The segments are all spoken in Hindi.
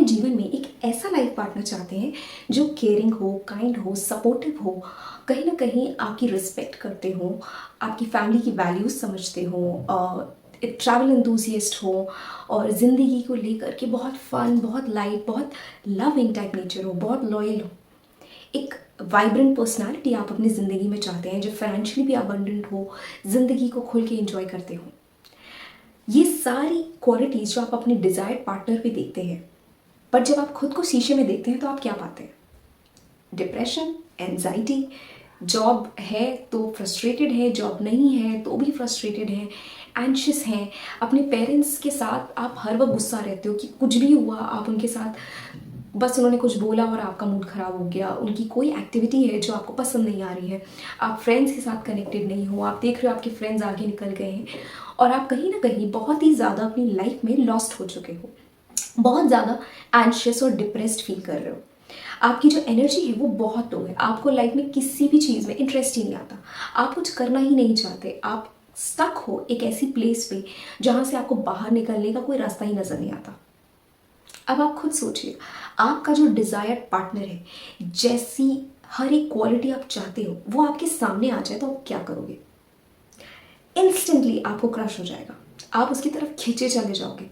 अपने जीवन में एक ऐसा लाइफ पार्टनर चाहते हैं जो केयरिंग हो, काइंड हो, सपोर्टिव हो, कहीं ना कहीं आपकी रिस्पेक्ट करते हो, आपकी फैमिली की वैल्यूज समझते हो, ट्रैवल एंथुसियस्ट हो और ज़िंदगी को लेकर के बहुत फन, बहुत लाइट, बहुत लविंग टाइप नेचर हो, बहुत लॉयल हो। एक वाइब्रेंट पर्सनालिटी आप अपनी ज़िंदगी में चाहते हैं जो फाइनेंशियली भी अबंडेंट हो, ज़िंदगी को खुल के एंजॉय करते हो। ये सारी क्वालिटीज़ जो आप अपने डिज़ायर्ड पार्टनर पे देखते हैं, पर जब आप खुद को शीशे में देखते हैं तो आप क्या पाते हैं? डिप्रेशन, एंजाइटी, जॉब है तो फ्रस्ट्रेटेड है, जॉब नहीं है तो भी फ्रस्ट्रेटेड है, एंशियस हैं। अपने पेरेंट्स के साथ आप हर वक्त गुस्सा रहते हो कि कुछ भी हुआ आप उनके साथ, बस उन्होंने कुछ बोला और आपका मूड ख़राब हो गया। उनकी कोई एक्टिविटी है जो आपको पसंद नहीं आ रही है, आप फ्रेंड्स के साथ कनेक्टेड नहीं हो, आप देख रहे हो आपके फ्रेंड्स आगे निकल गए हैं और आप कहीं ना कहीं बहुत ही ज़्यादा अपनी लाइफ में लॉस्ट हो चुके हो, बहुत ज़्यादा एंशियस और डिप्रेस्ड फील कर रहे हो। आपकी जो एनर्जी है वो बहुत लो है, आपको लाइफ में किसी भी चीज़ में इंटरेस्ट ही नहीं आता, आप कुछ करना ही नहीं चाहते, आप स्टक हो एक ऐसी प्लेस पे जहाँ से आपको बाहर निकलने का कोई रास्ता ही नज़र नहीं आता। अब आप खुद सोचिए, आपका जो डिज़ायर्ड पार्टनर है, जैसी हर एक क्वालिटी आप चाहते हो वो आपके सामने आ जाए तो आप क्या करोगे? इंस्टेंटली आपको क्रश हो जाएगा, आप उसकी तरफ खींचे चले जाओगे,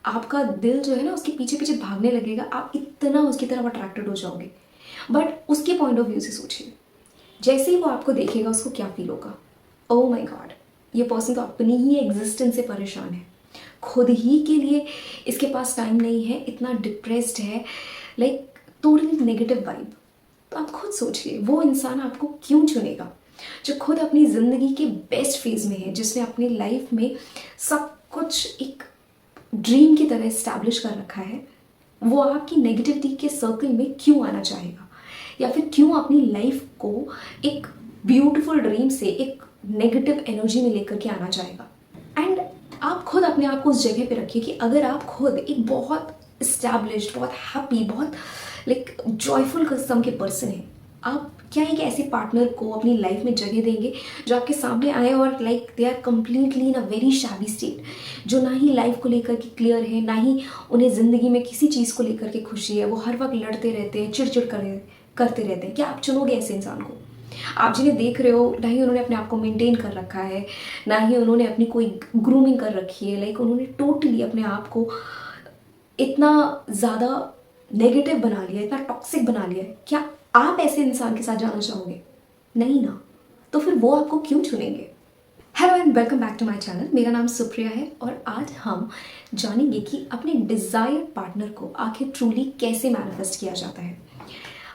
आपका दिल जो है ना उसके पीछे पीछे भागने लगेगा, आप इतना उसकी तरफ अट्रैक्टेड हो जाओगे। बट उसके पॉइंट ऑफ व्यू से सोचिए, जैसे ही वो आपको देखेगा उसको क्या फील होगा? ओह माय गॉड, ये पर्सन तो अपनी ही एग्जिस्टेंस से परेशान है, खुद ही के लिए इसके पास टाइम नहीं है, इतना डिप्रेस्ड है, लाइक टोटली नेगेटिव वाइब। तो आप खुद सोचिए वो इंसान आपको क्यों चुनेगा जो खुद अपनी ज़िंदगी के बेस्ट फेज़ में है, जिसने अपनी लाइफ में सब कुछ एक ड्रीम की तरह इस्टेब्लिश कर रखा है। वो आपकी नेगेटिविटी के सर्कल में क्यों आना चाहेगा, या फिर क्यों अपनी लाइफ को एक ब्यूटीफुल ड्रीम से एक नेगेटिव एनर्जी में लेकर के आना चाहेगा? एंड आप खुद अपने आप को उस जगह पे रखिए कि अगर आप खुद एक बहुत इस्टेब्लिश्ड, बहुत हैप्पी, बहुत लाइक जॉयफुल किस्म के पर्सन हैं, आप क्या एक ऐसे पार्टनर को अपनी लाइफ में जगह देंगे जो आपके सामने आए और like they are completely in a very shabby state, जो ना ही लाइफ को लेकर के क्लियर है, ना ही उन्हें ज़िंदगी में किसी चीज़ को लेकर के खुशी है, वो हर वक्त लड़ते रहते हैं, चिड़चिड़ करते रहते हैं? क्या आप चुनोगे ऐसे इंसान को? आप जिन्हें देख रहे हो, ना ही उन्होंने अपने आप को मेंटेन कर रखा है, ना ही उन्होंने अपनी कोई ग्रूमिंग कर रखी है, लाइक उन्होंने टोटली अपने आप को इतना ज़्यादा नेगेटिव बना लिया, इतना टॉक्सिक बना लिया है। क्या आप ऐसे इंसान के साथ जाना चाहोगे? नहीं ना। तो फिर वो आपको क्यों चुनेंगे? Hello and welcome back to my channel. मेरा नाम सुप्रिया है और आज हम जानेंगे कि अपने डिज़ायर्ड पार्टनर को आखिर ट्रूली कैसे मैनिफेस्ट किया जाता है।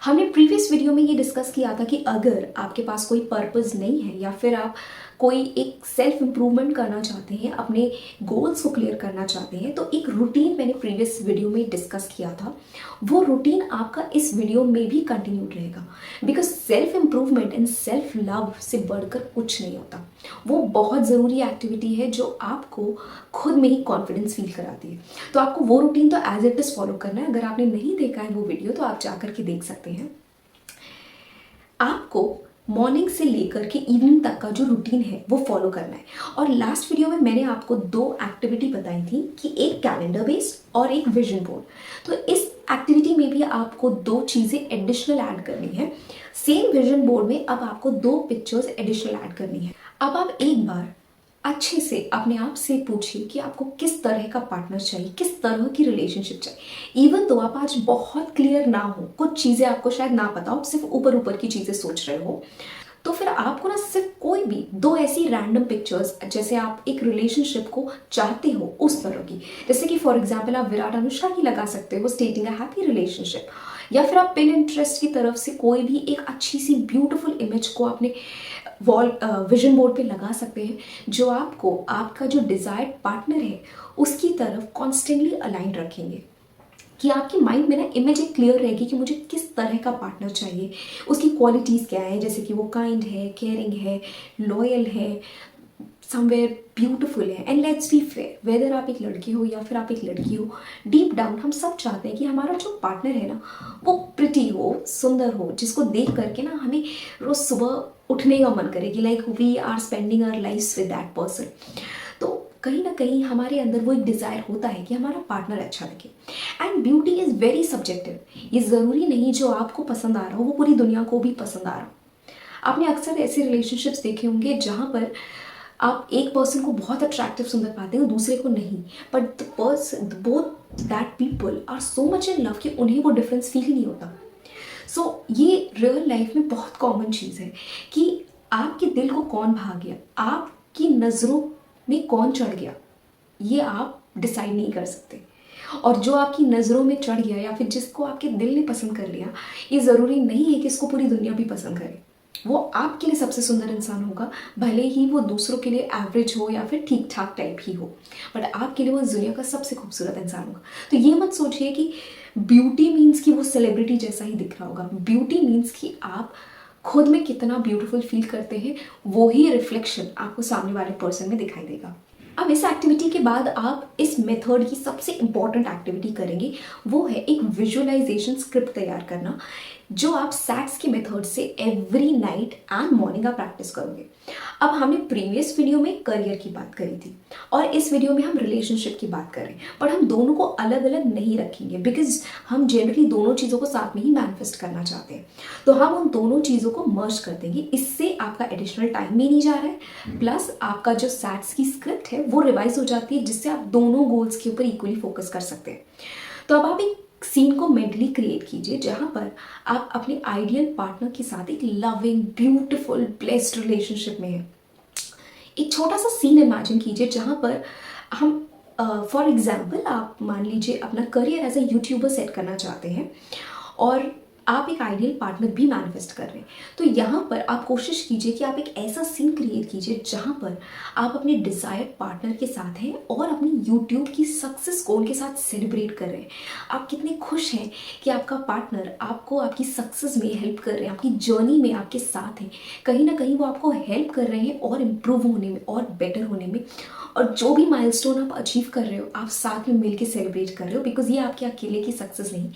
हमने प्रीवियस वीडियो में ये डिस्कस किया था कि अगर आपके पास कोई पर्पस नहीं है या फिर आप कोई एक सेल्फ इम्प्रूवमेंट करना चाहते हैं, अपने गोल्स को क्लियर करना चाहते हैं, तो एक रूटीन मैंने प्रीवियस वीडियो में डिस्कस किया था। वो रूटीन आपका इस वीडियो में भी कंटिन्यूड रहेगा, because self improvement and self love से बढ़कर कुछ नहीं होता। वो बहुत ज़रूरी एक्टिविटी है जो आपको खुद में ही कॉन्फिडेंस फील कराती है। तो आपको वो रूटीन तो एज इट इज़ फॉलो करना है। अगर आपने नहीं देखा है वो वीडियो तो आप जा करके देख सकते हैं। आपको मॉर्निंग से लेकर के इवनिंग तक का जो रूटीन है वो फॉलो करना है। और लास्ट वीडियो में मैंने आपको दो एक्टिविटी बताई थी कि एक कैलेंडर बेस्ड और एक विजन बोर्ड। तो इस एक्टिविटी में भी आपको दो चीज़ें एडिशनल ऐड करनी है। सेम विजन बोर्ड में अब आपको दो पिक्चर्स एडिशनल ऐड करनी है। अब आप एक बार अच्छे से अपने आप से पूछिए कि आपको किस तरह का पार्टनर चाहिए, किस तरह की रिलेशनशिप चाहिए। इवन तो आप आज बहुत क्लियर ना हो, कुछ चीज़ें आपको शायद ना पता हो, सिर्फ ऊपर ऊपर की चीज़ें सोच रहे हो, तो फिर आपको ना सिर्फ कोई भी दो ऐसी रैंडम पिक्चर्स, जैसे आप एक रिलेशनशिप को चाहते हो उस तरह की, जैसे कि फॉर एग्जाम्पल आप विराट अनुष्का की लगा सकते हो स्टेटिंग अ हैप्पी रिलेशनशिप, या फिर आप पिनिंटरेस्ट की तरफ से कोई भी एक अच्छी सी ब्यूटीफुल इमेज को अपने वॉल विजन बोर्ड पे लगा सकते हैं, जो आपको आपका जो डिज़ायर्ड पार्टनर है उसकी तरफ कॉन्स्टेंटली अलाइन रखेंगे, कि आपके माइंड में ना इमेज एक क्लियर रहेगी कि मुझे किस तरह का पार्टनर चाहिए, उसकी क्वालिटीज़ क्या है, जैसे कि वो काइंड है, केयरिंग है, लॉयल है, समवेयर ब्यूटीफुल है। And let's be fair, whether आप एक लड़की हो या फिर आप एक लड़की हो, डीप डाउन हम सब चाहते हैं कि हमारा जो पार्टनर है ना वो प्रिटी हो, सुंदर हो, जिसको देख करके ना हमें रोज़ सुबह उठने का मन करे कि like we are spending our life with that person. तो कहीं ना कहीं हमारे अंदर वो एक डिज़ायर होता है कि हमारा पार्टनर अच्छा लगे। And beauty is very subjective. ये ज़रूरी नहीं जो आपको पसंद आ रहा हो वो पूरी दुनिया को भी पसंद आ रहा हो। आपने अक्सर ऐसे रिलेशनशिप्स देखे होंगे जहाँ पर आप एक पर्सन को बहुत अट्रैक्टिव सुंदर पाते हो, दूसरे को नहीं, but the person both that people are so much in love कि उन्हें वो डिफरेंस फील नहीं होता। सो ये रियल लाइफ में बहुत कॉमन चीज़ है कि आपके दिल को कौन भा गया, आपकी नज़रों में कौन चढ़ गया, ये आप डिसाइड नहीं कर सकते। और जो आपकी नज़रों में चढ़ गया या फिर जिसको आपके दिल ने पसंद कर लिया, ये ज़रूरी नहीं है कि इसको पूरी दुनिया भी पसंद करे। वो आपके लिए सबसे सुंदर इंसान होगा, भले ही वो दूसरों के लिए एवरेज हो या फिर ठीक ठाक टाइप ही हो, बट आपके लिए वो दुनिया का सबसे खूबसूरत इंसान होगा। तो ये मत सोचिए कि ब्यूटी मीन्स कि वो सेलिब्रिटी जैसा ही दिख रहा होगा। ब्यूटी मीन्स कि आप खुद में कितना ब्यूटीफुल फील करते हैं, वो ही रिफ्लेक्शन आपको सामने वाले पर्सन में दिखाई देगा। अब इस एक्टिविटी के बाद आप इस मेथड की सबसे इम्पॉर्टेंट एक्टिविटी करेंगे, वो है एक विजुअलाइजेशन स्क्रिप्ट तैयार करना, जो आप सैक्स के मेथड से एवरी नाइट एंड मॉर्निंग आप प्रैक्टिस करोगे। अब हमने प्रीवियस वीडियो में करियर की बात करी थी और इस वीडियो में हम रिलेशनशिप की बात कर रहे हैं, पर हम दोनों को अलग अलग नहीं रखेंगे बिकॉज हम जनरली दोनों चीज़ों को साथ में ही मैनिफेस्ट करना चाहते हैं। तो हम उन दोनों चीज़ों को मर्ज कर देंगे। इससे आपका एडिशनल टाइम भी नहीं जा रहा है, प्लस आपका जो सैक्स की स्क्रिप्ट है वो रिवाइज हो जाती है, जिससे आप दोनों गोल्स के ऊपर इक्वली फोकस कर सकते हैं। तो अब आप एक सीन को मेंटली क्रिएट कीजिए जहाँ पर आप अपने आइडियल पार्टनर के साथ एक लविंग, ब्यूटीफुल, ब्लेस्ड रिलेशनशिप में हैं। एक छोटा सा सीन इमेजिन कीजिए जहाँ पर हम फॉर एग्जाम्पल आप मान लीजिए अपना career as a YouTuber set करना चाहते हैं और आप एक आइडियल पार्टनर भी मैनिफेस्ट कर रहे हैं। तो यहाँ पर आप कोशिश कीजिए कि आप एक ऐसा सीन क्रिएट कीजिए जहाँ पर आप अपने डिज़ायर्ड पार्टनर के साथ हैं और अपनी यूट्यूब की सक्सेस को उनके साथ सेलिब्रेट कर रहे हैं। आप कितने खुश हैं कि आपका पार्टनर आपको आपकी सक्सेस में हेल्प कर रहे हैं, आपकी जर्नी में आपके साथ हैं। कहीं ना कहीं वो आपको हेल्प कर रहे हैं और इम्प्रूव होने में और बेटर होने में, और जो भी माइलस्टोन आप अचीव कर रहे हो आप साथ में मिलके सेलिब्रेट कर रहे हो, बिकॉज ये आपके अकेले की सक्सेस नहीं,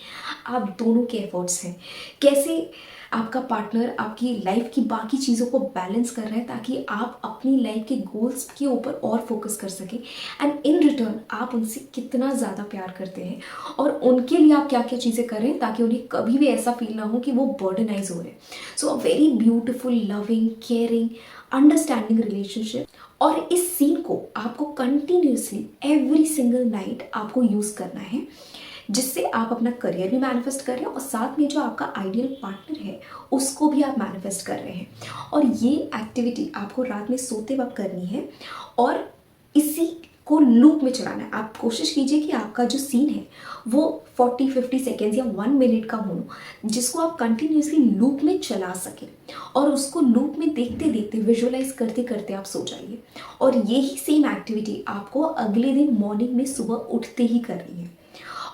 आप दोनों के एफर्ट्स हैं। कैसे आपका पार्टनर आपकी लाइफ की बाकी चीज़ों को बैलेंस कर रहा है ताकि आप अपनी लाइफ के गोल्स के ऊपर और फोकस कर सकें, एंड इन रिटर्न आप उनसे कितना ज़्यादा प्यार करते हैं और उनके लिए आप क्या क्या चीज़ें कर रहे हैं ताकि उन्हें कभी भी ऐसा फील ना हो कि वो बर्डनाइज हो रहे हैं। So a very beautiful, loving, caring, understanding relationship. और इस सीन को आपको कंटिन्यूसली एवरी सिंगल नाइट आपको यूज़ करना है, जिससे आप अपना करियर भी मैनिफेस्ट कर रहे हैं और साथ में जो आपका आइडियल पार्टनर है उसको भी आप मैनिफेस्ट कर रहे हैं। और ये एक्टिविटी आपको रात में सोते वक्त करनी है और इसी को लूप में चलाना है। आप कोशिश कीजिए कि आपका जो सीन है वो 40-50 सेकेंड्स या 1 मिनट का हो, जिसको आप कंटिन्यूसली लूप में चला सकें और उसको लूप में देखते देखते, विजुअलाइज करते करते आप सो जाइए। और यही सेम एक्टिविटी आपको अगले दिन मॉर्निंग में सुबह उठते ही करनी है।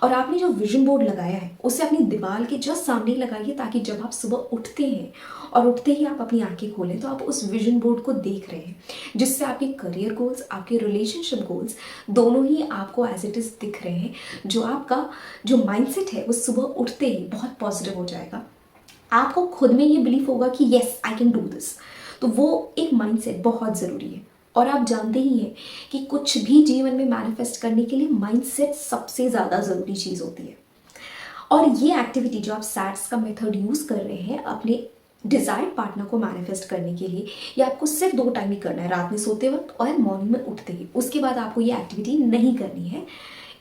और आपने जो विजन बोर्ड लगाया है उसे अपनी दीवार के जस्ट सामने लगाइए, ताकि जब आप सुबह उठते हैं और उठते ही आप अपनी आंखें खोलें तो आप उस विजन बोर्ड को देख रहे हैं, जिससे आपके करियर गोल्स, आपके रिलेशनशिप गोल्स दोनों ही आपको एज इट इज़ दिख रहे हैं। जो आपका जो माइंडसेट है वो सुबह उठते ही बहुत पॉजिटिव हो जाएगा। आपको खुद में ये बिलीफ होगा कि yes I can do this. तो वो एक माइंडसेट बहुत ज़रूरी है। और आप जानते ही हैं कि कुछ भी जीवन में मैनिफेस्ट करने के लिए माइंडसेट सबसे ज़्यादा ज़रूरी चीज़ होती है। और ये एक्टिविटी जो आप सैट्स का मेथड यूज़ कर रहे हैं अपने डिज़ायर्ड पार्टनर को मैनिफेस्ट करने के लिए, ये आपको सिर्फ 2 टाइम ही करना है, रात में सोते वक्त और मॉर्निंग में उठते ही। उसके बाद आपको ये एक्टिविटी नहीं करनी है।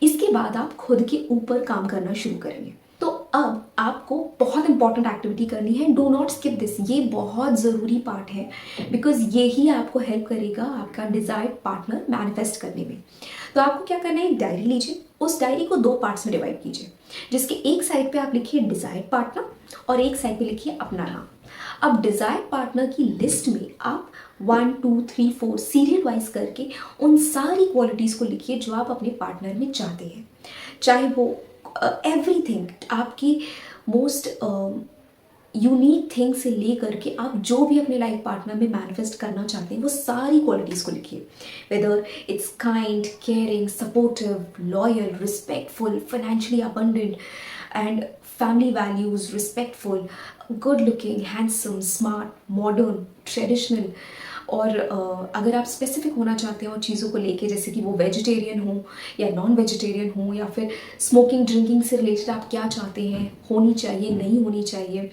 इसके बाद आप खुद के ऊपर काम करना शुरू करेंगे। तो अब आपको बहुत इंपॉर्टेंट एक्टिविटी करनी है, डू नॉट स्किप दिस। ये बहुत ज़रूरी पार्ट है बिकॉज ये ही आपको हेल्प करेगा आपका डिज़ायर्ड पार्टनर मैनिफेस्ट करने में। तो आपको क्या करना है, एक डायरी लीजिए, उस डायरी को 2 पार्ट्स में डिवाइड कीजिए, जिसके एक साइड पे आप लिखिए डिज़ायर्ड पार्टनर और एक साइड पे लिखिए अपना नाम। अब डिज़ायर्ड पार्टनर की लिस्ट में आप 1, 2, 3, 4 सीरियल वाइज करके उन सारी क्वालिटीज़ को लिखिए जो आप अपने पार्टनर में चाहते हैं, चाहे वो एवरीथिंग, आपकी मोस्ट यूनिक थिंग से ले करके आप जो भी अपने लाइफ पार्टनर में मैनिफेस्ट करना चाहते हैं वो सारी क्वालिटीज़ को लिखिए। Whether it's kind, caring, supportive, loyal, respectful, financially abundant and family values, respectful, good looking, handsome, smart, modern, traditional, और अगर आप स्पेसिफिक होना चाहते हो चीज़ों को लेके, जैसे कि वो वेजिटेरियन हो या नॉन वेजिटेरियन हो, या फिर स्मोकिंग ड्रिंकिंग से रिलेटेड आप क्या चाहते हैं, होनी चाहिए नहीं होनी चाहिए,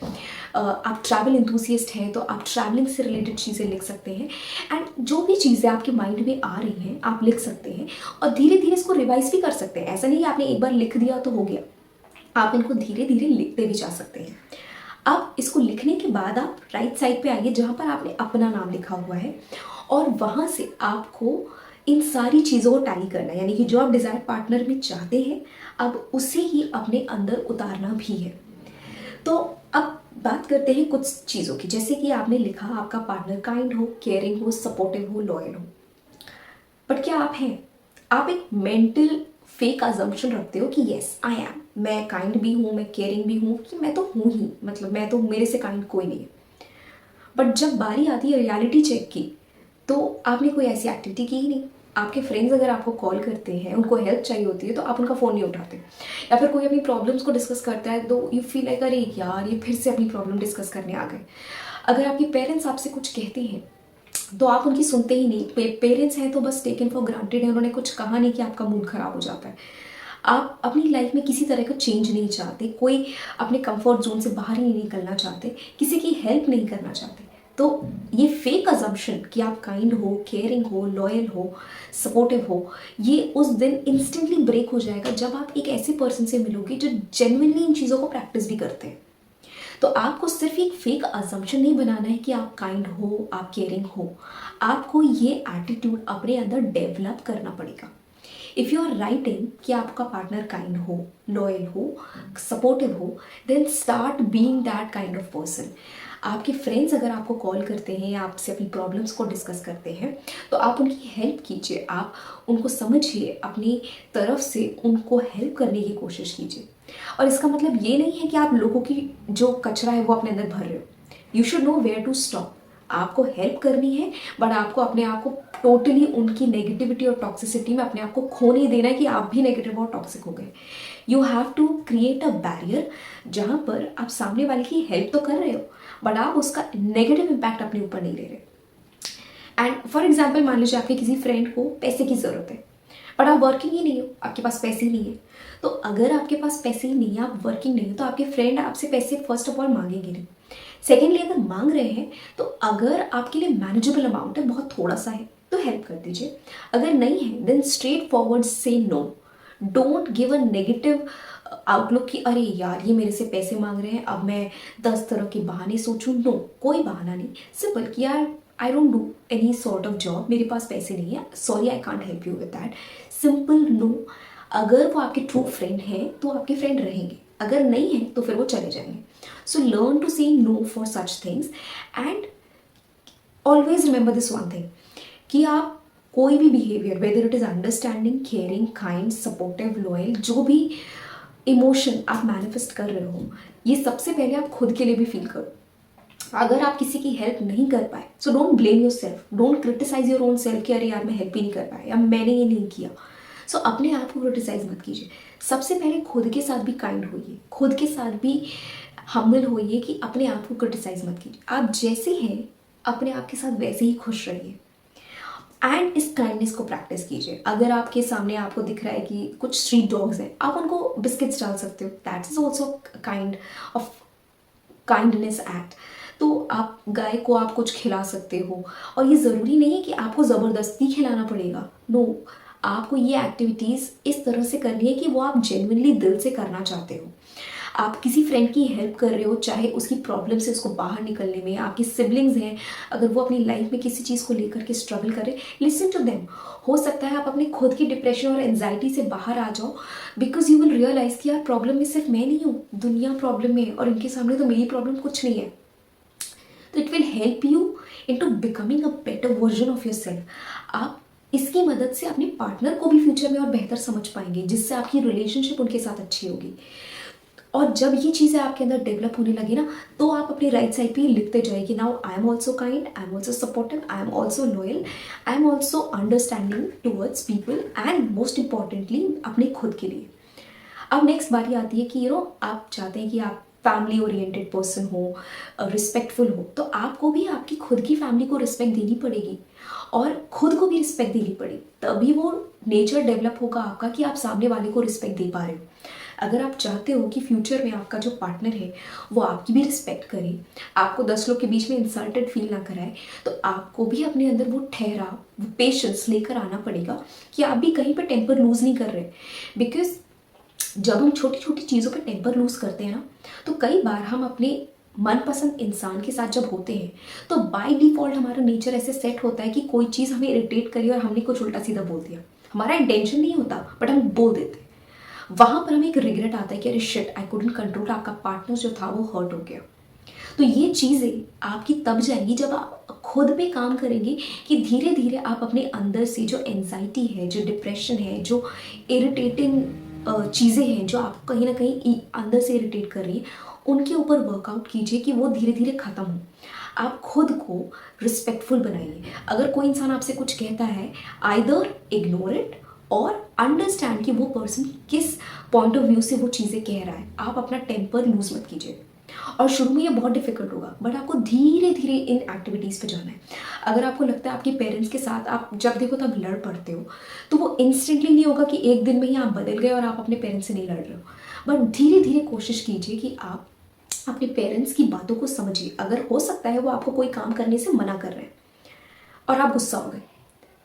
आप ट्रैवल इंथुसियस्ट हैं तो आप ट्रैवलिंग से रिलेटेड चीज़ें लिख सकते हैं। एंड जो भी चीज़ें आपके माइंड में आ रही हैं आप लिख सकते हैं, और धीरे धीरे इसको रिवाइज भी कर सकते हैं। ऐसा नहीं कि आपने एक बार लिख दिया तो हो गया, आप इनको धीरे धीरे लिखते भी जा सकते हैं। अब इसको लिखने के बाद आप राइट साइड पे आइए जहाँ पर आपने अपना नाम लिखा हुआ है, और वहाँ से आपको इन सारी चीज़ों को टैली करना है, यानी कि जो आप डिज़ायर्ड पार्टनर में चाहते हैं अब उसे ही अपने अंदर उतारना भी है। तो अब बात करते हैं कुछ चीज़ों की, जैसे कि आपने लिखा आपका पार्टनर काइंड हो, केयरिंग हो, सपोर्टिव हो, लॉयल हो। बट क्या आप हैं? आप एक मेंटल फेक अजम्पशन रखते हो कि येस आई एम, मैं काइंड भी हूँ, मैं केयरिंग भी हूँ, कि मैं तो हूँ ही, मतलब मैं तो, मेरे से काइंड कोई नहीं है। बट जब बारी आती है रियलिटी चेक की, तो आपने कोई ऐसी एक्टिविटी की ही नहीं। आपके फ्रेंड्स अगर आपको कॉल करते हैं, उनको हेल्प चाहिए होती है, तो आप उनका फ़ोन नहीं उठाते, या फिर कोई अपनी प्रॉब्लम्स को डिस्कस करता है तो यू फील लाइक अरे यार ये फिर से अपनी प्रॉब्लम डिस्कस करने आ गए। अगर आपके पेरेंट्स आपसे कुछ कहते हैं तो आप उनकी सुनते ही नहीं। पेरेंट्स हैं तो बस टेकन फॉर ग्रांटेड है, उन्होंने कुछ कहा नहीं कि आपका मूड खराब हो जाता है। आप अपनी लाइफ में किसी तरह का चेंज नहीं चाहते, कोई अपने कंफर्ट जोन से बाहर ही नहीं निकलना चाहते, किसी की हेल्प नहीं करना चाहते। तो ये फेक अजम्पशन कि आप काइंड हो, केयरिंग हो, लॉयल हो, सपोर्टिव हो, ये उस दिन इंस्टेंटली ब्रेक हो जाएगा जब आप एक ऐसे पर्सन से मिलोगे जो जेन्युइनली इन चीज़ों को प्रैक्टिस भी करते हैं। तो आपको सिर्फ एक फेक अजम्पशन नहीं बनाना है कि आप काइंड हो, आप केयरिंग हो। आपको ये एटीट्यूड अपने अंदर डेवलप करना पड़ेगा। इफ़ यू आर राइटिंग कि आपका पार्टनर काइंड हो, लॉयल हो, सपोर्टिव हो, then start being that kind of person. आपके फ्रेंड्स अगर आपको कॉल करते हैं या आपसे अपनी प्रॉब्लम्स को डिस्कस करते हैं तो आप उनकी हेल्प कीजिए, आप उनको समझिए, अपनी तरफ से उनको हेल्प करने की कोशिश कीजिए। और इसका मतलब ये नहीं है कि आप लोगों की जो कचरा है वो अपने अंदर भर रहे हो। You should know where to stop. आपको हेल्प करनी है, बट आपको अपने आप को टोटली उनकी नेगेटिविटी और टॉक्सिसिटी में अपने आप को खो नहीं देना है कि आप भी नेगेटिव और टॉक्सिक हो गए। You have to create a barrier जहाँ पर आप सामने वाले की हेल्प तो कर रहे हो बट आप उसका नेगेटिव इम्पैक्ट अपने ऊपर नहीं ले रहे। एंड फॉर एग्जाम्पल मान लीजिए आपके किसी फ्रेंड को पैसे की ज़रूरत है बट आप वर्किंग ही नहीं हो, आपके पास पैसे ही नहीं है। तो अगर आपके पास पैसे ही नहीं है, आप वर्किंग नहीं हो, तो आपके फ्रेंड आपसे पैसे फर्स्ट ऑफ ऑल मांगेंगे नहीं। सेकेंडली अगर मांग रहे हैं तो अगर आपके लिए मैनेजेबल अमाउंट है, बहुत थोड़ा सा है, तो हेल्प कर दीजिए। अगर नहीं है देन स्ट्रेट फॉरवर्ड से no. Don't give a negative outlook कि अरे यार ये मेरे से पैसे मांग रहे हैं, अब मैं 10 तरह के बहाने सोचूं। नो, कोई बहाना नहीं। सिंपल कि यार I don't do any sort of job, मेरे पास पैसे नहीं है, sorry I can't help you with that. Simple no. अगर वो आपके ट्रू फ्रेंड हैं तो आपके फ्रेंड रहेंगे, अगर नहीं है तो फिर वो चले जाएंगे। So learn to say no for such things and always remember this one thing कि आप कोई भी behaviour, whether it is understanding, caring, kind, supportive, loyal, जो भी इमोशन आप मैनिफेस्ट कर रहे हो, ये सबसे पहले आप खुद के लिए भी फील करो। अगर आप किसी की हेल्प नहीं कर पाए so don't blame yourself, don't criticise your own self कि अरे यार मैं हेल्प ही नहीं कर पाया या मैंने ये नहीं किया। सो अपने आप को क्रिटिसाइज मत कीजिए। सबसे पहले खुद के साथ भी काइंड होइए, खुद के साथ भी हम्बल होइए कि अपने आप को क्रिटिसाइज मत कीजिए। आप जैसे हैं अपने आप के साथ वैसे ही खुश रहिए एंड इस काइंडनेस को प्रैक्टिस कीजिए। अगर आपके सामने आपको दिख रहा है कि कुछ स्ट्रीट डॉग्स हैं, आप उनको बिस्किट्स डाल सकते हो, that is also kind of kindness act. तो आप गाय को आप कुछ खिला सकते हो, और ये ज़रूरी नहीं है कि आपको ज़बरदस्ती खिलाना पड़ेगा। नो, आपको ये एक्टिविटीज़ इस तरह से करनी है कि वो आप जेन्युइनली दिल से करना चाहते हो। आप किसी फ्रेंड की हेल्प कर रहे हो, चाहे उसकी प्रॉब्लम से उसको बाहर निकलने में, आपकी सिबलिंग्स हैं, अगर वो अपनी लाइफ में किसी चीज़ को लेकर के स्ट्रगल करें, लिसन टू देम। हो सकता है आप अपने खुद की डिप्रेशन और एंजाइटी से बाहर आ जाओ, बिकॉज यू विल रियलाइज कि यार प्रॉब्लम में सिर्फ मैं नहीं हूँ, दुनिया प्रॉब्लम में है और इनके सामने तो मेरी प्रॉब्लम कुछ नहीं है। तो it will help you into becoming a better version of yourself. आप इसकी मदद से अपने पार्टनर को भी फ्यूचर में और बेहतर समझ पाएंगे, जिससे आपकी रिलेशनशिप उनके साथ अच्छी होगी। और जब ये चीज़ें आपके अंदर डेवलप होने लगी ना, तो आप अपने राइट साइड पे लिखते जाइए कि now I am also kind, I am also supportive, I am also loyal, I am also understanding towards people and most importantly अपने खुद के लिए। अब नेक्स्ट बारी आती है कि आप चाहते हैं कि आप फैमिली ओरिएंटेड पर्सन हो, रिस्पेक्टफुल हो, तो आपको भी आपकी खुद की फैमिली को रिस्पेक्ट देनी पड़ेगी और खुद को भी रिस्पेक्ट देनी पड़ेगी। तभी वो नेचर डेवलप होगा आपका कि आप सामने वाले को रिस्पेक्ट दे पा रहे हो। अगर आप चाहते हो कि फ्यूचर में आपका जो पार्टनर है वो आपकी भी रिस्पेक्ट करे, आपको 10 लोग के बीच में इंसल्टेड फील ना कराए, तो आपको भी अपने अंदर वो ठहराव, वो पेशेंस लेकर आना पड़ेगा कि आप भी कहीं पर टेम्पर लूज नहीं कर रहे। बिकॉज जब हम छोटी छोटी चीज़ों पे टेम्पर लूज करते हैं ना, तो कई बार हम अपने मनपसंद इंसान के साथ जब होते हैं तो बाय डिफॉल्ट हमारा नेचर ऐसे सेट होता है कि कोई चीज़ हमें इरिटेट करी और हमने कुछ उल्टा सीधा बोल दिया। हमारा इंटेंशन नहीं होता बट हम बोल देते हैं। वहाँ पर हमें एक रिग्रेट आता है कि अरे शिट, आई कुडंट कंट्रोल, आपका पार्टनर जो था वो हर्ट हो गया। तो ये चीज़ें आपकी तब जाएंगी जब आप खुद पे काम करेंगे कि धीरे धीरे आप अपने अंदर से जो एंजाइटी है, जो डिप्रेशन है, जो इरिटेटिंग चीज़ें हैं जो आपको कहीं ना कहीं अंदर से इरिटेट कर रही है, उनके ऊपर वर्कआउट कीजिए कि वो धीरे धीरे ख़त्म हो। आप खुद को रिस्पेक्टफुल बनाइए। अगर कोई इंसान आपसे कुछ कहता है, आइदर इग्नोर इट और अंडरस्टैंड कि वो पर्सन किस पॉइंट ऑफ व्यू से वो चीज़ें कह रहा है। आप अपना टेम्पर लूज मत कीजिए। और शुरू में ये बहुत डिफिकल्ट होगा बट आपको धीरे धीरे इन एक्टिविटीज़ पे जाना है। अगर आपको लगता है आपके पेरेंट्स के साथ आप जब देखो तब लड़ पड़ते हो, तो वो इंस्टेंटली नहीं होगा कि एक दिन में ही आप बदल गए और आप अपने पेरेंट्स से नहीं लड़ रहे हो। बट धीरे धीरे कोशिश कीजिए कि आप अपने पेरेंट्स की बातों को समझिए। अगर हो सकता है वो आपको कोई काम करने से मना कर रहे हैं और आप गुस्सा हो गए,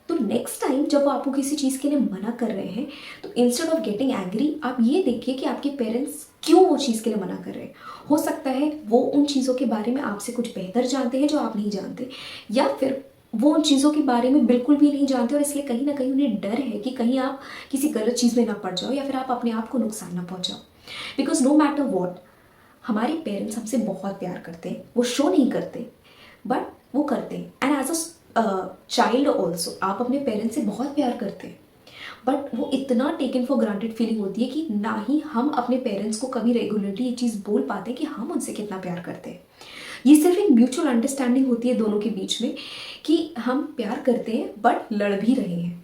तो नेक्स्ट टाइम जब वो आपको किसी चीज़ के लिए मना कर रहे हैं, तो इंस्टेड ऑफ गेटिंग एंग्री आप ये देखिए कि आपके पेरेंट्स क्यों वो चीज़ के लिए मना कर रहे हैं। हो सकता है वो उन चीज़ों के बारे में आपसे कुछ बेहतर जानते हैं जो आप नहीं जानते, या फिर वो उन चीज़ों के बारे में बिल्कुल भी नहीं जानते और इसलिए कहीं ना कहीं उन्हें डर है कि कहीं आप किसी गलत चीज़ में ना पड़ जाओ या फिर आप अपने आप को नुकसान ना पहुँचाओ। बिकॉज नो मैटर वॉट, हमारे पेरेंट्स हमसे बहुत प्यार करते हैं। वो शो नहीं करते बट वो करते हैं। And as a child also आप अपने पेरेंट्स से बहुत प्यार करते हैं, बट वो इतना टेकन फॉर ग्रांटेड फीलिंग होती है कि ना ही हम अपने पेरेंट्स को कभी रेगुलरली ये चीज़ बोल पाते हैं कि हम उनसे कितना प्यार करते हैं। ये सिर्फ एक म्यूचुअल अंडरस्टैंडिंग होती है दोनों के बीच में कि हम प्यार करते हैं बट लड़ भी रहे हैं,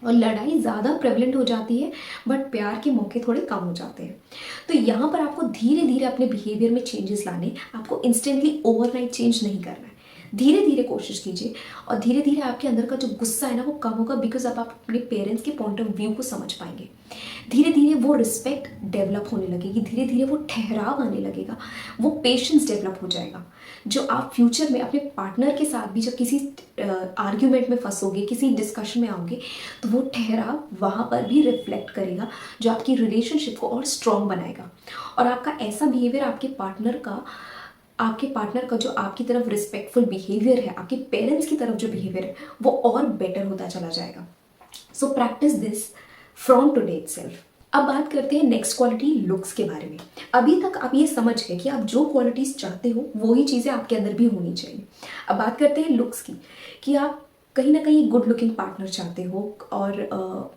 और लड़ाई ज़्यादा प्रेवलेंट हो जाती है बट प्यार के मौके थोड़े कम हो जाते हैं। तो यहाँ पर आपको धीरे धीरे अपने बिहेवियर में चेंजेस लाने, आपको इंस्टेंटली ओवरनाइट चेंज नहीं करना है। धीरे धीरे कोशिश कीजिए और धीरे धीरे आपके अंदर का जो गुस्सा है ना वो कम होगा, बिकॉज अब आप अपने पेरेंट्स के पॉइंट ऑफ व्यू को समझ पाएंगे। धीरे धीरे वो रिस्पेक्ट डेवलप होने लगेगी, धीरे धीरे वो ठहराव आने लगेगा, वो पेशेंस डेवलप हो जाएगा, जो आप फ्यूचर में अपने पार्टनर के साथ भी जब किसी आर्ग्यूमेंट में फंसोगे, किसी डिस्कशन में आओगे, तो वो ठहराव वहाँ पर भी रिफ्लेक्ट करेगा, जो आपकी रिलेशनशिप को और स्ट्रॉन्ग बनाएगा। और आपका ऐसा बिहेवियर आपके पार्टनर का जो आपकी तरफ रिस्पेक्टफुल बिहेवियर है, आपके पेरेंट्स की तरफ जो बिहेवियर है, वो और बेटर होता चला जाएगा। So practice this from today itself. अब बात करते हैं नेक्स्ट क्वालिटी, लुक्स के बारे में। अभी तक आप ये समझ गए कि आप जो क्वालिटीज़ चाहते हो वही चीज़ें आपके अंदर भी होनी चाहिए। अब बात करते हैं लुक्स की, कि आप कहीं ना कहीं गुड लुकिंग पार्टनर चाहते हो और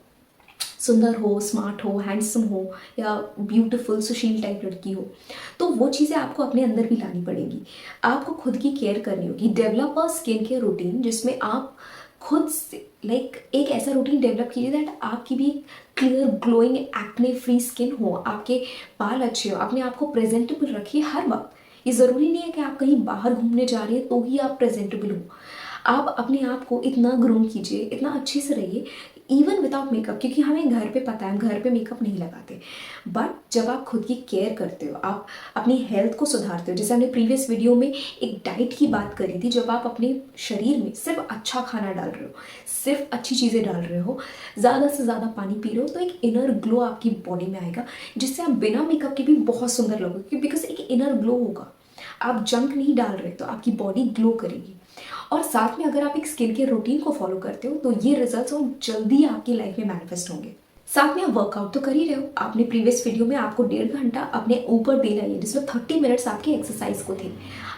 सुंदर हो, स्मार्ट हो, हैंडसम हो या ब्यूटीफुल सुशील टाइप लड़की हो, तो वो चीज़ें आपको अपने अंदर भी लानी पड़ेगी। आपको खुद की केयर करनी होगी। Develop a skin care routine जिसमें आप खुद से एक ऐसा रूटीन डेवलप कीजिए दैट आपकी भी clear glowing acne free skin हो, आपके बाल अच्छे हो, अपने आप को प्रेजेंटेबल रखिए हर वक्त। ये ज़रूरी नहीं है कि आप कहीं बाहर घूमने जा रहे हैं तो ही आप प्रेजेंटेबल हो। आप अपने आप को इतना ग्रूम कीजिए, इतना अच्छे से रहिए, इवन विदाउट मेकअप, क्योंकि हमें घर पे पता है हम घर पे मेकअप नहीं लगाते। बट जब आप खुद की केयर करते हो, आप अपनी हेल्थ को सुधारते हो, जैसे हमने प्रीवियस वीडियो में एक डाइट की बात करी थी, जब आप अपने शरीर में सिर्फ अच्छा खाना डाल रहे हो, सिर्फ अच्छी चीज़ें डाल रहे हो, ज़्यादा से ज़्यादा पानी पी रहे हो, तो एक इनर ग्लो आपकी बॉडी में आएगा, जिससे आप बिना मेकअप के भी बहुत सुंदर लगोगे, बिकॉज एक इनर ग्लो होगा। आप जंक नहीं डाल रहे तो आपकी बॉडी ग्लो करेगी। और साथ में अगर आप एक स्किन केयर रूटीन को फॉलो करते हो तो ये रिजल्ट्स और जल्दी आपकी लाइफ में मैनिफेस्ट होंगे। साथ में आप वर्कआउट तो कर ही रहे हो। आपने प्रीवियस वीडियो में आपको 1.5 घंटा अपने ऊपर देना है, जिसमें 30 मिनट्स आपके एक्सरसाइज को थे।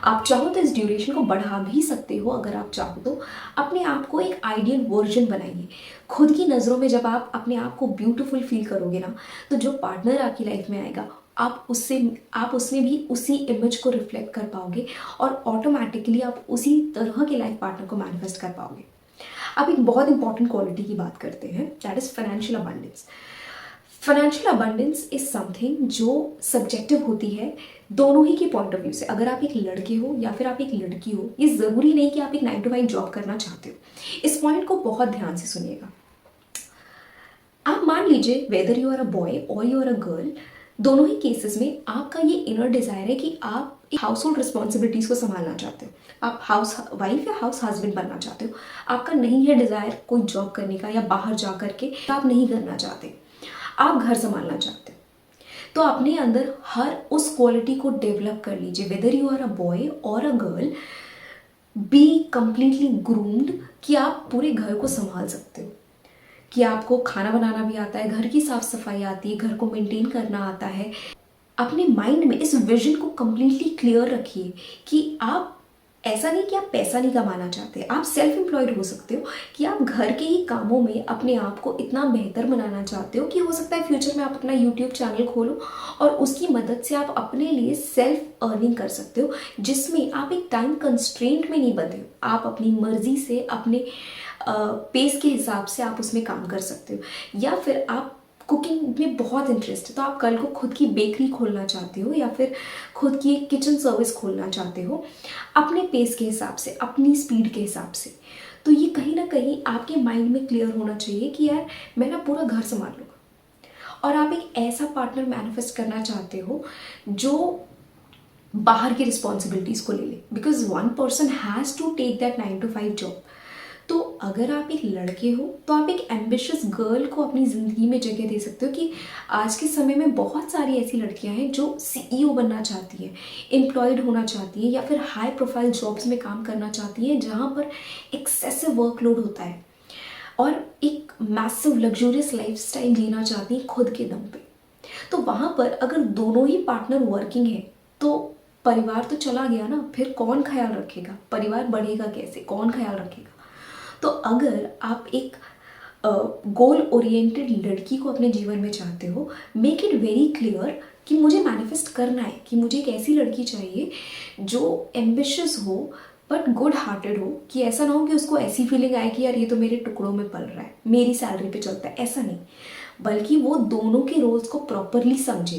आप चाहो तो इस ड्यूरेशन को बढ़ा भी सकते हो। अगर आप चाहो तो अपने आप को एक आइडियल वर्जन बनाइए। खुद की नज़रों में जब आप अपने आप को ब्यूटीफुल फील करोगे ना, तो जो पार्टनर आपकी लाइफ में आएगा आप उसमें भी उसी इमेज को रिफ्लेक्ट कर पाओगे और ऑटोमेटिकली आप उसी तरह के लाइफ पार्टनर को मैनिफेस्ट कर पाओगे। अब एक बहुत इंपॉर्टेंट क्वालिटी की बात करते हैं, that is financial abundance. Financial abundance is something जो सब्जेक्टिव होती है दोनों ही के पॉइंट ऑफ व्यू से। अगर आप एक लड़के हो या फिर आप एक लड़की हो, ये ज़रूरी नहीं कि आप एक 9 to 5 जॉब करना चाहते हो। इस पॉइंट को बहुत ध्यान से सुनिएगा। आप मान लीजिए whether you are a boy और यू आर अ गर्ल, दोनों ही केसेस में आपका ये इनर डिज़ायर है कि आप हाउस होल्ड रिस्पॉन्सिबिलिटीज़ को संभालना चाहते हो, आप हाउस वाइफ या हाउस हस्बैंड बनना चाहते हो। आपका नहीं है डिज़ायर कोई जॉब करने का या बाहर जा करके आप नहीं करना चाहते, आप घर संभालना चाहते हो। तो अपने अंदर हर उस क्वालिटी को डेवलप कर लीजिए। Whether you are a boy और a girl, be completely groomed कि आप पूरे घर को संभाल सकते हो, कि आपको खाना बनाना भी आता है, घर की साफ सफाई आती है, घर को मेंटेन करना आता है। अपने माइंड में इस विजन को कंप्लीटली क्लियर रखिए कि आप ऐसा नहीं कि आप पैसा नहीं कमाना चाहते, आप सेल्फ एम्प्लॉयड हो सकते हो, कि आप घर के ही कामों में अपने आप को इतना बेहतर बनाना चाहते हो कि हो सकता है फ्यूचर में आप अपना यूट्यूब चैनल खोलो और उसकी मदद से आप अपने लिए सेल्फ अर्निंग कर सकते हो, जिसमें आप एक टाइम कंस्ट्रेंट में नहीं बंधे हो। आप अपनी मर्जी से अपने पेस के हिसाब से आप उसमें काम कर सकते हो। या फिर आप कुकिंग में बहुत इंटरेस्ट है तो आप कल को खुद की बेकरी खोलना चाहते हो या फिर खुद की एक किचन सर्विस खोलना चाहते हो, अपने पेस के हिसाब से, अपनी स्पीड के हिसाब से। तो ये कहीं ना कहीं आपके माइंड में क्लियर होना चाहिए कि यार मैं ना पूरा घर संभाल लूँगा। और आप एक ऐसा पार्टनर मैनिफेस्ट करना चाहते हो जो बाहर की रिस्पॉन्सिबिलिटीज़ को ले ले, because one person has to take that 9 to 5 job. तो अगर आप एक लड़के हो तो आप एक एम्बिशियस गर्ल को अपनी ज़िंदगी में जगह दे सकते हो, कि आज के समय में बहुत सारी ऐसी लड़कियां हैं जो सीईओ बनना चाहती हैं, एम्प्लॉयड होना चाहती हैं या फिर हाई प्रोफाइल जॉब्स में काम करना चाहती हैं जहाँ पर एक्सेसिव वर्कलोड होता है, और एक मैसिव लग्जूरियस लाइफस्टाइल जीना चाहती हैं खुद के दम पे। तो वहाँ पर अगर दोनों ही पार्टनर वर्किंग है तो परिवार तो चला गया ना, फिर कौन ख्याल रखेगा, परिवार बढ़ेगा कैसे, कौन ख्याल रखेगा। तो अगर आप एक गोल ओरिएंटेड लड़की को अपने जीवन में चाहते हो, मेक इट वेरी क्लियर कि मुझे मैनिफेस्ट करना है कि मुझे एक ऐसी लड़की चाहिए जो एम्बिशियस हो बट गुड हार्टेड हो, कि ऐसा ना हो कि उसको ऐसी फीलिंग आए कि यार ये तो मेरे टुकड़ों में पल रहा है, मेरी सैलरी पे चलता है, ऐसा नहीं। बल्कि वो दोनों के रोल्स को प्रॉपरली समझे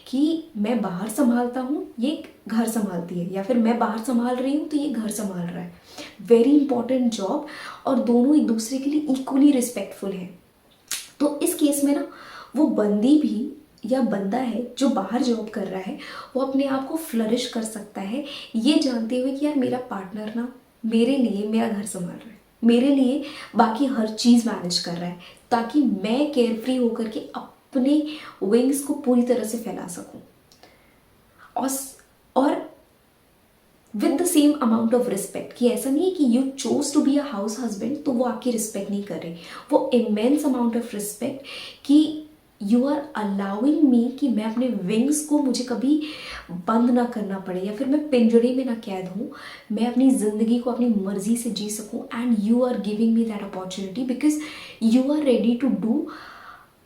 कि मैं बाहर संभालता हूँ, ये घर संभालती है, या फिर मैं बाहर संभाल रही हूँ तो ये घर संभाल रहा है। वेरी इंपॉर्टेंट जॉब, और दोनों एक दूसरे के लिए इक्वली रिस्पेक्टफुल है। तो इस केस में ना वो बंदी भी या बंदा है जो बाहर जॉब कर रहा है, वो अपने आप को फ्लरिश कर सकता है ये जानते हुए कि यार मेरा पार्टनर ना मेरे लिए मेरा घर संभाल रहा है, मेरे लिए बाकी हर चीज़ मैनेज कर रहा है, ताकि मैं केयरफ्री होकर के अपने विंग्स को पूरी तरह से फैला सकूं। और with the same amount of respect, कि ऐसा नहीं है कि you choose to be a house husband तो वो आपकी रिस्पेक्ट नहीं कर रहे, वो इमेंस अमाउंट ऑफ रिस्पेक्ट कि यू आर अलाउइंग मी कि मैं अपने विंग्स को मुझे कभी बंद ना करना पड़े या फिर मैं पिंजरे में ना कैद हूँ, मैं अपनी ज़िंदगी को अपनी मर्जी से जी सकूँ, and you are giving me that opportunity because you are ready to do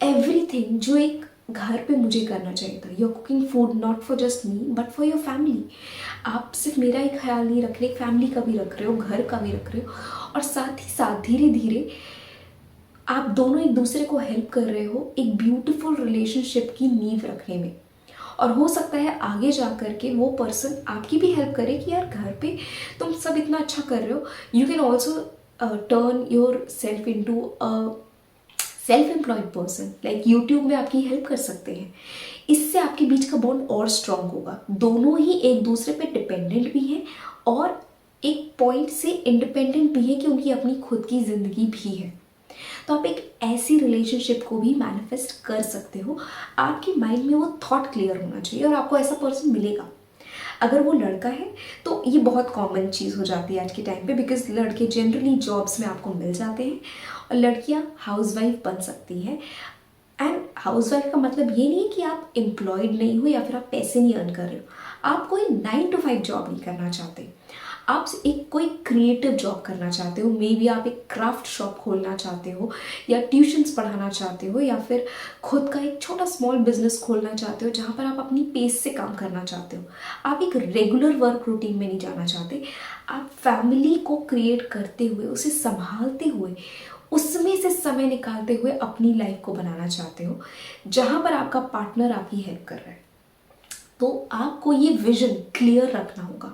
everything जो एक घर पे मुझे करना चाहिए था। You are cooking food not for just me but for your family. आप सिर्फ मेरा ही ख्याल नहीं रख रहे, फैमिली का भी रख रहे हो, घर का भी रख रहे हो, और साथ ही साथ धीरे धीरे आप दोनों एक दूसरे को हेल्प कर रहे हो एक ब्यूटीफुल रिलेशनशिप की नींव रखने में। और हो सकता है आगे जा कर के वो पर्सन आपकी भी हेल्प करे कि यार घर पे तुम सब इतना अच्छा कर रहे हो, you can also turn your self into a self employed person, like YouTube में आपकी हेल्प कर सकते हैं। इससे आपके बीच का बॉन्ड और स्ट्रांग होगा, दोनों ही एक दूसरे पे डिपेंडेंट भी हैं और एक पॉइंट से इंडिपेंडेंट भी है कि उनकी अपनी खुद की ज़िंदगी भी है। तो आप एक ऐसी रिलेशनशिप को भी मैनिफेस्ट कर सकते हो। आपके माइंड में वो थॉट क्लियर होना चाहिए और आपको ऐसा पर्सन मिलेगा। अगर वो लड़का है तो ये बहुत कॉमन चीज़ हो जाती है आज के टाइम पे, बिकॉज लड़के जनरली जॉब्स में आपको मिल जाते हैं और लड़कियां हाउसवाइफ बन सकती हैं। एंड हाउसवाइफ का मतलब ये नहीं है कि आप एम्प्लॉयड नहीं हो या फिर आप पैसे नहीं अर्न कर रहे हो। आप कोई 9 to 5 जॉब नहीं करना चाहते, आप एक कोई क्रिएटिव जॉब करना चाहते हो। मे बी आप एक क्राफ्ट शॉप खोलना चाहते हो या ट्यूशन्स पढ़ाना चाहते हो या फिर खुद का एक छोटा स्मॉल बिजनेस खोलना चाहते हो जहाँ पर आप अपनी पेस से काम करना चाहते हो। आप एक रेगुलर वर्क रूटीन में नहीं जाना चाहते, आप फैमिली को क्रिएट करते हुए, उसे संभालते हुए उसमें से समय निकालते हुए अपनी लाइफ को बनाना चाहते हो जहाँ पर आपका पार्टनर आपकी हेल्प कर रहा है, तो आपको ये विजन क्लियर रखना होगा।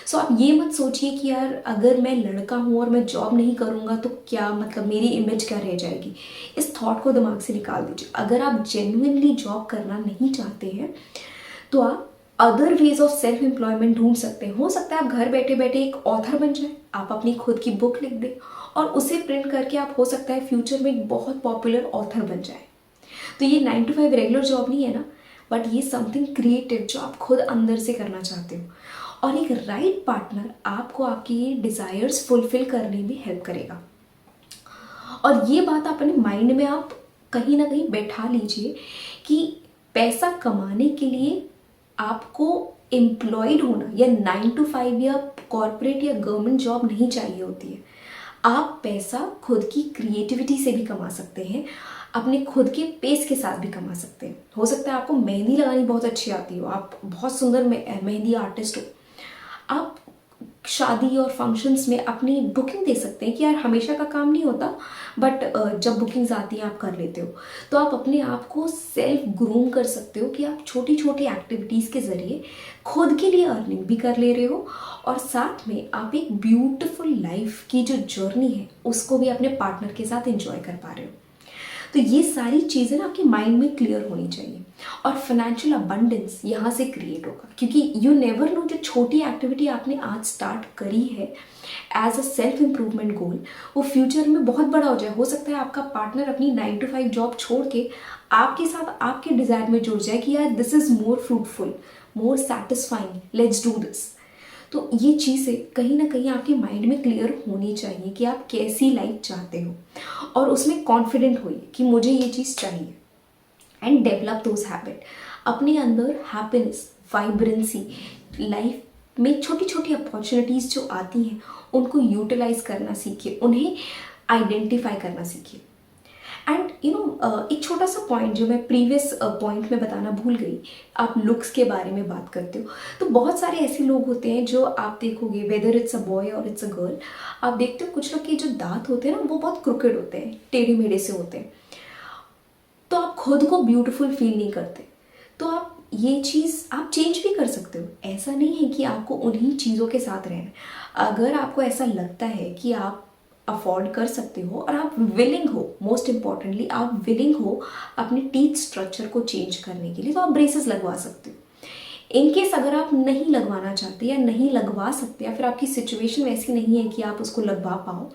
सो आप ये मत सोचिए कि यार अगर मैं लड़का हूँ और मैं जॉब नहीं करूँगा तो क्या मतलब मेरी इमेज क्या रह जाएगी। इस थॉट को दिमाग से निकाल दीजिए। अगर आप जेन्युइनली जॉब करना नहीं चाहते हैं तो आप other ways of self employment ढूंढ सकते हैं। हो सकता है आप घर बैठे बैठे एक ऑथर बन जाए, आप अपनी खुद की बुक लिख दें और उसे प्रिंट करके आप हो सकता है फ्यूचर में एक बहुत पॉपुलर ऑथर बन जाए। तो ये 9 to 5 रेगुलर जॉब नहीं है ना, बट ये समथिंग क्रिएटिव जो आप खुद अंदर से करना चाहते हो। और एक राइट पार्टनर आपको आपकी ये डिज़ायर्स फुलफिल करने में हेल्प करेगा। और ये बात अपने माइंड में आप कहीं ना कहीं बैठा लीजिए कि पैसा कमाने के लिए आपको एम्प्लॉयड होना या 9 to 5 या कॉरपोरेट या गवर्नमेंट जॉब नहीं चाहिए होती है। आप पैसा खुद की क्रिएटिविटी से भी कमा सकते हैं, अपने खुद के पेस के साथ भी कमा सकते हैं। हो सकता है आपको मेहंदी लगानी बहुत अच्छी आती हो, आप बहुत सुंदर मेहंदी आर्टिस्ट हो, आप शादी और फंक्शंस में अपनी बुकिंग दे सकते हैं कि यार हमेशा का काम नहीं होता, बट जब बुकिंग्स आती हैं आप कर लेते हो। तो आप अपने आप को सेल्फ ग्रूम कर सकते हो कि आप छोटी छोटी एक्टिविटीज़ के ज़रिए खुद के लिए अर्निंग भी कर ले रहे हो और साथ में आप एक ब्यूटीफुल लाइफ की जो जर्नी है उसको भी अपने पार्टनर के साथ एंजॉय कर पा रहे हो। तो ये सारी चीज़ें ना आपके माइंड में क्लियर होनी चाहिए और फाइनेंशियल अबंडेंस यहाँ से क्रिएट होगा, क्योंकि यू नेवर नो जो छोटी एक्टिविटी आपने आज स्टार्ट करी है एज अ सेल्फ इम्प्रूवमेंट गोल वो फ्यूचर में बहुत बड़ा हो जाए। हो सकता है आपका पार्टनर अपनी 9 to 5 जॉब छोड़ के आपके साथ आपके डिज़ायर में जुड़ जाए कि यार this is more fruitful, more satisfying, let's do this. तो ये चीज़ें कहीं ना कहीं आपके माइंड में क्लियर होनी चाहिए कि आप कैसी लाइफ चाहते हो और उसमें कॉन्फिडेंट होइए कि मुझे ये चीज़ चाहिए। And develop those habit. अपने अंदर हैप्पीनेस, वाइब्रेंसी, लाइफ में छोटी छोटी अपॉर्चुनिटीज़ जो आती हैं उनको यूटिलाइज करना सीखिए, उन्हें आइडेंटिफाई करना सीखिए। एंड एक छोटा सा पॉइंट जो मैं प्रीवियस पॉइंट में बताना भूल गई, आप लुक्स के बारे में बात करते हो तो बहुत सारे ऐसे लोग होते हैं जो आप देखोगे, वेदर इट्स अ बॉय और इट्स अ गर्ल, आप देखते हो कुछ लोग के जो दांत होते हैं ना वो बहुत क्रुकेड होते हैं, टेढ़े मेढ़े से होते हैं, तो आप खुद को ब्यूटीफुल फील नहीं करते। तो आप ये चीज़ आप चेंज भी कर सकते हो। ऐसा नहीं है कि आपको उन्हीं चीज़ों के साथ रहना है। अगर आपको ऐसा लगता है कि आप अफोर्ड कर सकते हो और आप विलिंग हो, मोस्ट इम्पॉर्टेंटली आप विलिंग हो अपने टीथ स्ट्रक्चर को चेंज करने के लिए, तो आप ब्रेसेस लगवा सकते हो। इनकेस अगर आप नहीं लगवाना चाहते या नहीं लगवा सकते या फिर आपकी सिचुएशन वैसी नहीं है कि आप उसको लगवा पाओ,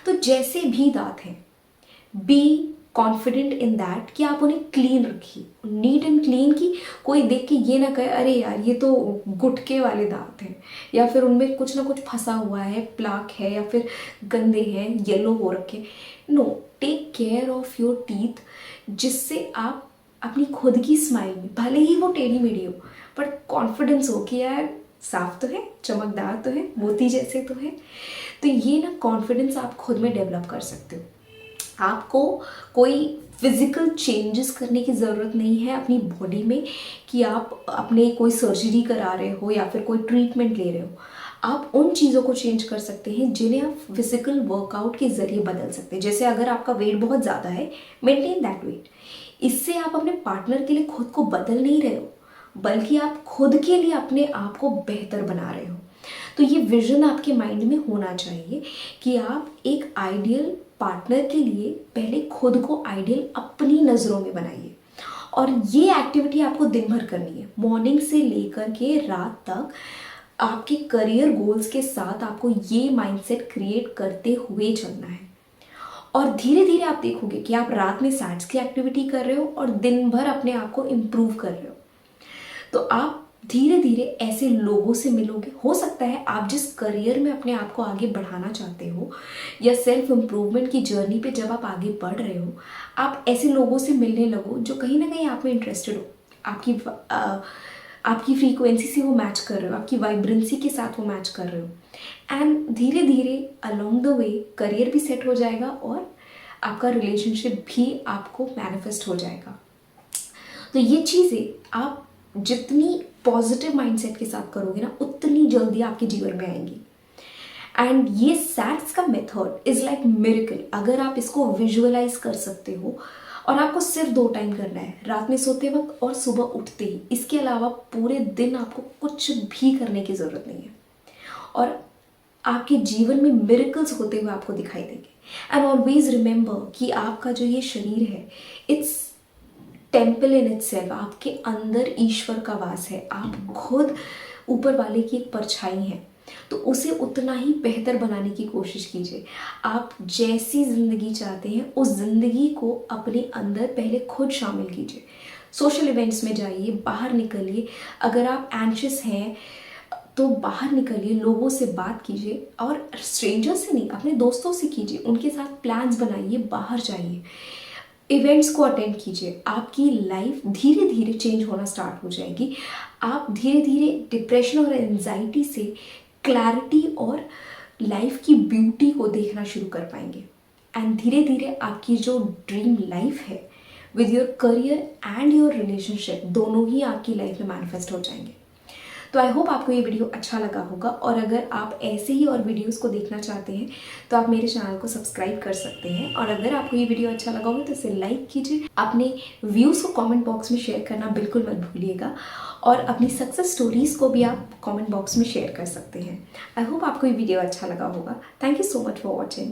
तो जैसे भी दांत हैं बी कॉन्फिडेंट इन दैट कि आप उन्हें क्लीन रखिए, नीट एंड क्लीन, की कोई देख के ये ना कहे अरे यार ये तो गुटके वाले दांत हैं या फिर उनमें कुछ ना कुछ फंसा हुआ है, प्लाक है या फिर गंदे हैं, येलो हो रखे। No, take care of your teeth, जिससे आप अपनी खुद की स्माइल में भले ही वो टेढ़ी मेढ़ी हो पर कॉन्फिडेंस हो कि यार साफ तो है, चमकदार तो है, मोती जैसे तो है। तो ये ना कॉन्फिडेंस आप खुद में डेवलप कर सकते हो। आपको कोई फिजिकल चेंजेस करने की ज़रूरत नहीं है अपनी बॉडी में कि आप अपने कोई सर्जरी करा रहे हो या फिर कोई ट्रीटमेंट ले रहे हो। आप उन चीज़ों को चेंज कर सकते हैं जिन्हें आप फिजिकल वर्कआउट के ज़रिए बदल सकते हैं। जैसे अगर आपका वेट बहुत ज़्यादा है, मेंटेन दैट वेट। इससे आप अपने पार्टनर के लिए खुद को बदल नहीं रहे हो, बल्कि आप खुद के लिए अपने आप को बेहतर बना रहे हो। तो ये विजन आपके माइंड में होना चाहिए कि आप एक आइडियल पार्टनर के लिए पहले खुद को आइडियल अपनी नज़रों में बनाइए। और ये एक्टिविटी आपको दिन भर करनी है, मॉर्निंग से लेकर के रात तक। आपके करियर गोल्स के साथ आपको ये माइंडसेट क्रिएट करते हुए चलना है। और धीरे धीरे आप देखोगे कि आप रात में सैट्स की एक्टिविटी कर रहे हो और दिन भर अपने आप को इम्प्रूव कर रहे हो। तो आप धीरे धीरे ऐसे लोगों से मिलोगे। हो सकता है आप जिस करियर में अपने आप को आगे बढ़ाना चाहते हो या सेल्फ इम्प्रूवमेंट की जर्नी पे जब आप आगे बढ़ रहे हो, आप ऐसे लोगों से मिलने लगो जो कहीं ना कहीं आप में इंटरेस्टेड हो, आपकी फ्रीक्वेंसी से वो मैच कर रहे हो, आपकी वाइब्रेंसी के साथ वो मैच कर रहे हो। एंड धीरे धीरे अलोंग द वे करियर भी सेट हो जाएगा और आपका रिलेशनशिप भी आपको मैनिफेस्ट हो जाएगा। तो ये चीज़ें आप जितनी पॉजिटिव माइंडसेट के साथ करोगे ना, उतनी जल्दी आपके जीवन में आएंगी। एंड ये सैट्स का मेथड इज़ लाइक मिरेकल। अगर आप इसको विजुअलाइज कर सकते हो, और आपको सिर्फ 2 टाइम करना है, रात में सोते वक्त और सुबह उठते ही। इसके अलावा पूरे दिन आपको कुछ भी करने की ज़रूरत नहीं है, और आपके जीवन में मिरेकल्स होते हुए आपको दिखाई देंगे। एंड ऑलवेज रिमेंबर कि आपका जो ये शरीर है, इट्स टेम्पल इन इटसेल्फ। आपके अंदर ईश्वर का वास है, आप खुद ऊपर वाले की एक परछाई हैं। तो उसे उतना ही बेहतर बनाने की कोशिश कीजिए। आप जैसी ज़िंदगी चाहते हैं उस ज़िंदगी को अपने अंदर पहले खुद शामिल कीजिए। सोशल इवेंट्स में जाइए, बाहर निकलिए। अगर आप एंशियस हैं तो बाहर निकलिए, लोगों से बात कीजिए, और स्ट्रेंजर से नहीं, अपने दोस्तों से कीजिए। उनके साथ प्लान्स बनाइए, बाहर जाइए, इवेंट्स को अटेंड कीजिए। आपकी लाइफ धीरे धीरे चेंज होना स्टार्ट हो जाएगी। आप धीरे धीरे डिप्रेशन और एंजाइटी से क्लैरिटी और लाइफ की ब्यूटी को देखना शुरू कर पाएंगे। एंड धीरे धीरे आपकी जो ड्रीम लाइफ है with your career and your relationship, दोनों ही आपकी लाइफ में मैनिफेस्ट हो जाएंगे। तो आई होप आपको ये वीडियो अच्छा लगा होगा, और अगर आप ऐसे ही और वीडियोस को देखना चाहते हैं तो आप मेरे चैनल को सब्सक्राइब कर सकते हैं। और अगर आपको ये वीडियो अच्छा लगा होगा तो इसे लाइक कीजिए, अपने व्यूज़ को कमेंट बॉक्स में शेयर करना बिल्कुल मत भूलिएगा, और अपनी सक्सेस स्टोरीज़ को भी आप कमेंट बॉक्स में शेयर कर सकते हैं। आई होप आपको ये वीडियो अच्छा लगा होगा। Thank you so much for watching.